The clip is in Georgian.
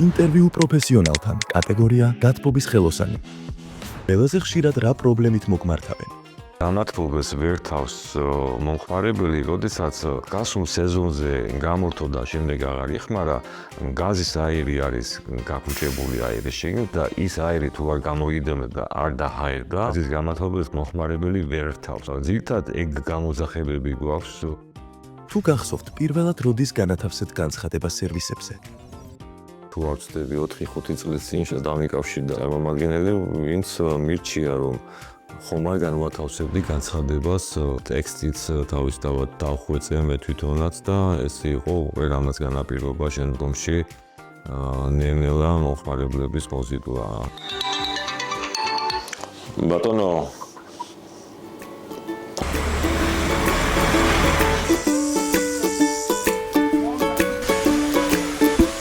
ინტერვიუ პროფესიონალთან კატეგორია გათბობის ხელოსანი. ყველაზე ხშირად რა პრობლემით მოგმართავენ? განათბობას ვერ თავს მომხმარებელი, როდესაც გასულ სეზონზე გამორთო და შემდეგ აღარ იხმარა, გაზის აირი არის გაგუჭებული აირის შიგნით და ის აირი თუ არ გამოიდემა და არ დაჰაერდა, გაზის განათბობას მომხმარებელი ვერ თავს. ძირითადად ეგ გამოძახებები გვაქვს. თუ გახსოვთ, პირველად როდის განათავსეთ განცხადება სერვისებზე? თუ არ ვცდები 4-5 წლის წინ დამიკავშირდა წარმომადგენელი, ვინც მირჩია, რომ ხომ არ განვათავსებდი განცხადებას, ტექსტიც თავისთავად დავხვეწე მე თვითონაც და ეს იყო რამაც განაპირობა შემდგომში ნელ-ნელა მომხმარებლების მოზიდვა. ბატონო